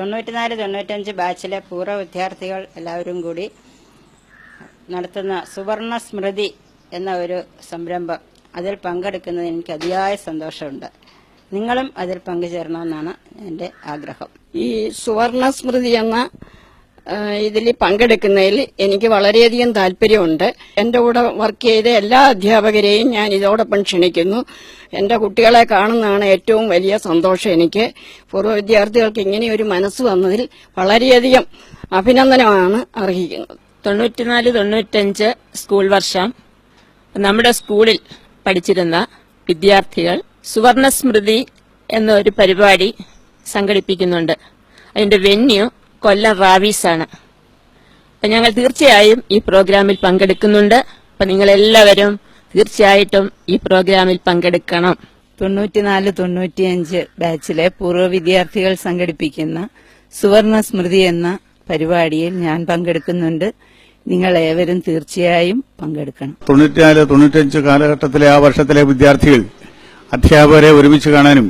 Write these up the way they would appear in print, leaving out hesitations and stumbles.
94-95 ബാച്ചിലെ പൂർവ്വ വിദ്യാർത്ഥികൾ എല്ലാവരും കൂടി നടത്തുന്ന സുവർണ സ്മൃതി എന്ന ഒരു സംരംഭം, അതിൽ പങ്കെടുക്കുന്നതിന് എനിക്ക് അതിയായ സന്തോഷമുണ്ട്. നിങ്ങളും അതിൽ പങ്കുചേരണമെന്നാണ് എൻ്റെ ആഗ്രഹം. ഈ സുവർണ സ്മൃതി എന്ന ഇതിൽ പങ്കെടുക്കുന്നതിൽ എനിക്ക് വളരെയധികം താല്പര്യമുണ്ട്. എന്റെ കൂടെ വർക്ക് ചെയ്ത എല്ലാ അധ്യാപകരെയും ഞാൻ ഇതോടൊപ്പം ക്ഷണിക്കുന്നു. എന്റെ കുട്ടികളെ കാണുന്നതാണ് ഏറ്റവും വലിയ സന്തോഷം എനിക്ക്. പൂർവ്വ വിദ്യാർത്ഥികൾക്ക് ഇങ്ങനെ ഒരു മനസ്സ് വന്നതിൽ വളരെയധികം അഭിനന്ദനമാണ് അർഹിക്കുന്നത്. 94-95 സ്കൂൾ വർഷം നമ്മുടെ സ്കൂളിൽ പഠിച്ചിരുന്ന വിദ്യാർത്ഥികൾ സുവർണ സ്മൃതി എന്നൊരു പരിപാടി സംഘടിപ്പിക്കുന്നുണ്ട്. അതിന്റെ വെന്യൂ കൊല്ലം റാവീസാണ്. അപ്പൊ ഞങ്ങൾ തീർച്ചയായും ഈ പ്രോഗ്രാമിൽ പങ്കെടുക്കുന്നുണ്ട്. അപ്പൊ നിങ്ങളെല്ലാവരും തീർച്ചയായിട്ടും ഈ പ്രോഗ്രാമിൽ പങ്കെടുക്കണം. 94-95 ബാച്ചിലെ പൂർവ്വ വിദ്യാർത്ഥികൾ സംഘടിപ്പിക്കുന്ന സുവർണ സ്മൃതി എന്ന പരിപാടിയിൽ ഞാൻ പങ്കെടുക്കുന്നുണ്ട്. നിങ്ങൾ ഏവരും തീർച്ചയായും പങ്കെടുക്കണം. 94-95 കാലഘട്ടത്തിലെ ആ വർഷത്തിലെ വിദ്യാർത്ഥികൾ അധ്യാപകരെ ഒരുമിച്ച് കാണാനും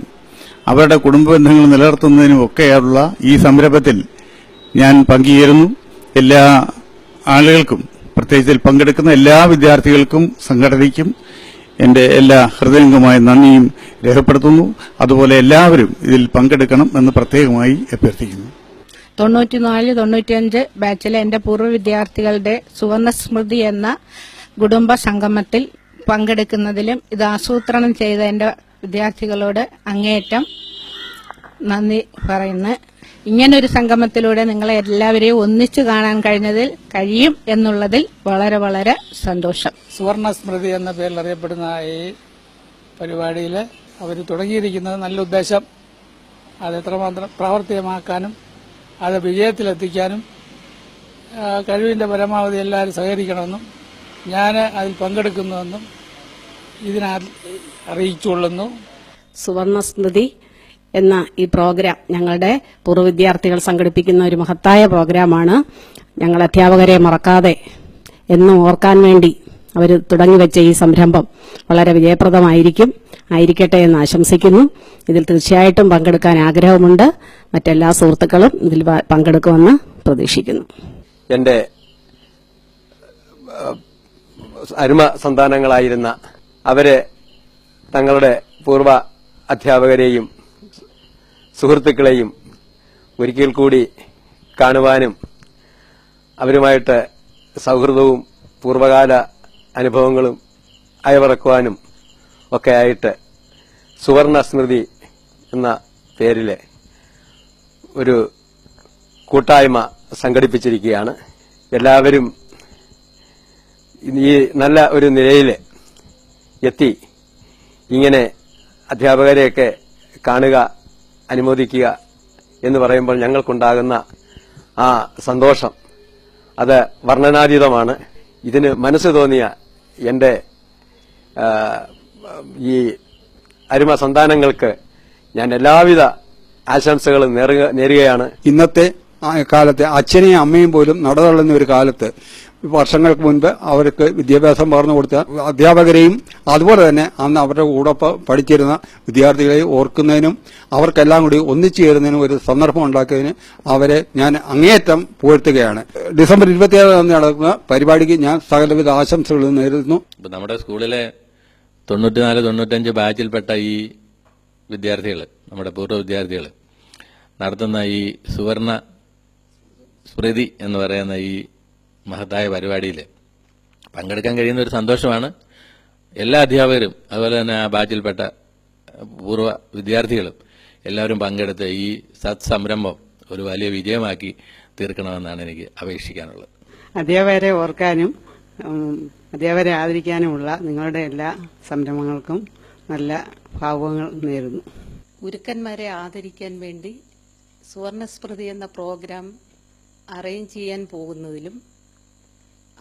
അവരുടെ കുടുംബ ബന്ധങ്ങൾ നിലനിർത്തുന്നതിനും ഒക്കെയുള്ള ഈ സംരംഭത്തിൽ ഞാൻ പങ്കുചേരുന്നു. എല്ലാ ആളുകൾക്കും, പ്രത്യേകിച്ച് പങ്കെടുക്കുന്ന എല്ലാ വിദ്യാർത്ഥികൾക്കും സംഘടനയ്ക്കും എന്റെ എല്ലാ ഹൃദയംഗമായ നന്ദിയും രേഖപ്പെടുത്തുന്നു. അതുപോലെ എല്ലാവരും ഇതിൽ പങ്കെടുക്കണം എന്ന് പ്രത്യേകമായി അഭ്യർത്ഥിക്കുന്നു. 94-95 ബാച്ചിലെ എന്റെ പൂർവ്വ വിദ്യാർത്ഥികളുടെ സുവർണ സ്മൃതി എന്ന കുടുംബ സംഗമത്തിൽ പങ്കെടുക്കുന്നതിലും ഇത് ആസൂത്രണം ചെയ്ത എന്റെ വിദ്യാർത്ഥികളോട് അങ്ങേയറ്റം നന്ദി പറയുന്നു. ഇങ്ങനൊരു സംഗമത്തിലൂടെ നിങ്ങളെ എല്ലാവരെയും ഒന്നിച്ചു കാണാൻ കഴിയും എന്നുള്ളതിൽ വളരെ വളരെ സന്തോഷം. സുവർണ സ്മൃതി എന്ന പേരിൽ അറിയപ്പെടുന്ന ഈ പരിപാടിയിൽ അവർ തുടങ്ങിയിരിക്കുന്നത് നല്ല ഉദ്ദേശം, അത് എത്രമാത്രം പ്രാവർത്തികമാക്കാനും അത് വിജയത്തിലെത്തിക്കാനും കഴിവിന്റെ പരമാവധി എല്ലാവരും സഹകരിക്കണമെന്നും ഞാൻ അതിൽ പങ്കെടുക്കുന്നുവെന്നും അറിയിച്ചുകൊള്ളുന്നു. സുവർണ സ്മൃതി എന്ന ഈ പ്രോഗ്രാം ഞങ്ങളുടെ പൂർവ്വ വിദ്യാർത്ഥികൾ സംഘടിപ്പിക്കുന്ന ഒരു മഹത്തായ പ്രോഗ്രാമാണ്. ഞങ്ങൾ അധ്യാപകരെ മറക്കാതെ എന്നും ഓർക്കാൻ വേണ്ടി അവർ തുടങ്ങിവെച്ച ഈ സംരംഭം വളരെ ആയിരിക്കട്ടെ എന്ന് ആശംസിക്കുന്നു. ഇതിൽ തീർച്ചയായിട്ടും പങ്കെടുക്കാൻ ആഗ്രഹമുണ്ട്. മറ്റെല്ലാ സുഹൃത്തുക്കളും ഇതിൽ പങ്കെടുക്കുമെന്ന് പ്രതീക്ഷിക്കുന്നു. എന്റെ അരുമ സന്താനങ്ങളായിരുന്ന അവരെ തങ്ങളുടെ പൂർവ്വ അധ്യാപകരെയും സുഹൃത്തുക്കളെയും ഒരിക്കൽ കൂടി കാണുവാനും അവരുമായിട്ട് സൗഹൃദവും പൂർവ്വകാല അനുഭവങ്ങളും അയവിറക്കുവാനും ഒക്കെയായിട്ട് സുവർണ സ്മൃതി എന്ന പേരില് ഒരു കൂട്ടായ്മ സംഘടിപ്പിച്ചിരിക്കുകയാണ്. എല്ലാവരും ഈ നല്ല ഒരു നിലയിൽ എത്തി ഇങ്ങനെ അധ്യാപകരെയൊക്കെ കാണുക, അനുമോദിക്കുക എന്ന് പറയുമ്പോൾ ഞങ്ങൾക്കുണ്ടാകുന്ന ആ സന്തോഷം അത് വർണ്ണനാതീതമാണ്. ഇതിന് മനസ്സ് തോന്നിയ എന്റെ ഈ അരുമ സന്താനങ്ങൾക്ക് ഞാൻ എല്ലാവിധ ആശംസകളും നേരുകയാണ്. ഇന്നത്തെ കാലത്തെ അച്ഛനെയും അമ്മയും പോലും നടതള്ളുന്ന ഒരു കാലത്ത് വർഷങ്ങൾക്ക് മുൻപ് അവർക്ക് വിദ്യാഭ്യാസം പകർന്നു കൊടുത്ത അധ്യാപകരെയും അതുപോലെ തന്നെ അന്ന് അവരുടെ കൂടെ പഠിച്ചിരുന്ന വിദ്യാർത്ഥികളെയും ഓർക്കുന്നതിനും അവർക്കെല്ലാം കൂടി ഒന്നിച്ചു ചേരുന്നതിനും ഒരു സന്ദർഭം ഉണ്ടാക്കിയതിന് അവരെ ഞാൻ അങ്ങേയറ്റം പുകഴ്ത്തുകയാണ്. ഡിസംബർ 27 നടക്കുന്ന പരിപാടിക്ക് ഞാൻ സകലവിധ ആശംസകൾ നേരുന്നു. നമ്മുടെ സ്കൂളിലെ 94-95 ബാച്ചിൽപ്പെട്ട ഈ വിദ്യാർത്ഥികൾ, നമ്മുടെ പൂർവ്വ വിദ്യാർത്ഥികൾ നടത്തുന്ന ഈ സുവർണ സ്മൃതി എന്ന് പറയുന്ന ഈ മഹത്തായ പരിപാടിയിൽ പങ്കെടുക്കാൻ കഴിയുന്ന ഒരു സന്തോഷമാണ്. എല്ലാ അധ്യാപകരും അതുപോലെ തന്നെ ആ ബാച്ചിൽപ്പെട്ട പൂർവ്വ വിദ്യാർത്ഥികളും എല്ലാവരും പങ്കെടുത്ത് ഈ സംരംഭം ഒരു വലിയ വിജയമാക്കി തീർക്കണമെന്നാണ് എനിക്ക് അപേക്ഷിക്കാനുള്ളത്. അധ്യാപകരെ ഓർക്കാനും അധ്യാപകരെ ആദരിക്കാനുമുള്ള നിങ്ങളുടെ എല്ലാ സംരംഭങ്ങൾക്കും നല്ല ഭാവുകങ്ങൾ നേരുന്നു. ഗുരുക്കന്മാരെ ആദരിക്കാൻ വേണ്ടി സുവർണസ്മൃതി എന്ന പ്രോഗ്രാം അറേഞ്ച് ചെയ്യാൻ പോകുന്നതിലും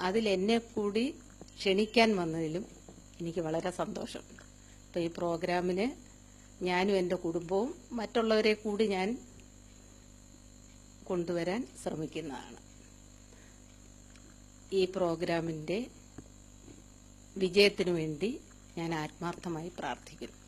അതിൽ എന്നെ കൂടി ക്ഷണിക്കാൻ വന്നതിലും എനിക്ക് വളരെ സന്തോഷമുണ്ട്. അപ്പോൾ ഈ പ്രോഗ്രാമിന് ഞാനും എൻ്റെ കുടുംബവും മറ്റുള്ളവരെ കൂടി ഞാൻ കൊണ്ടുവരാൻ ശ്രമിക്കുന്നതാണ്. ഈ പ്രോഗ്രാമിൻ്റെ വിജയത്തിനു വേണ്ടി ഞാൻ ആത്മാർത്ഥമായി പ്രാർത്ഥിക്കുന്നു.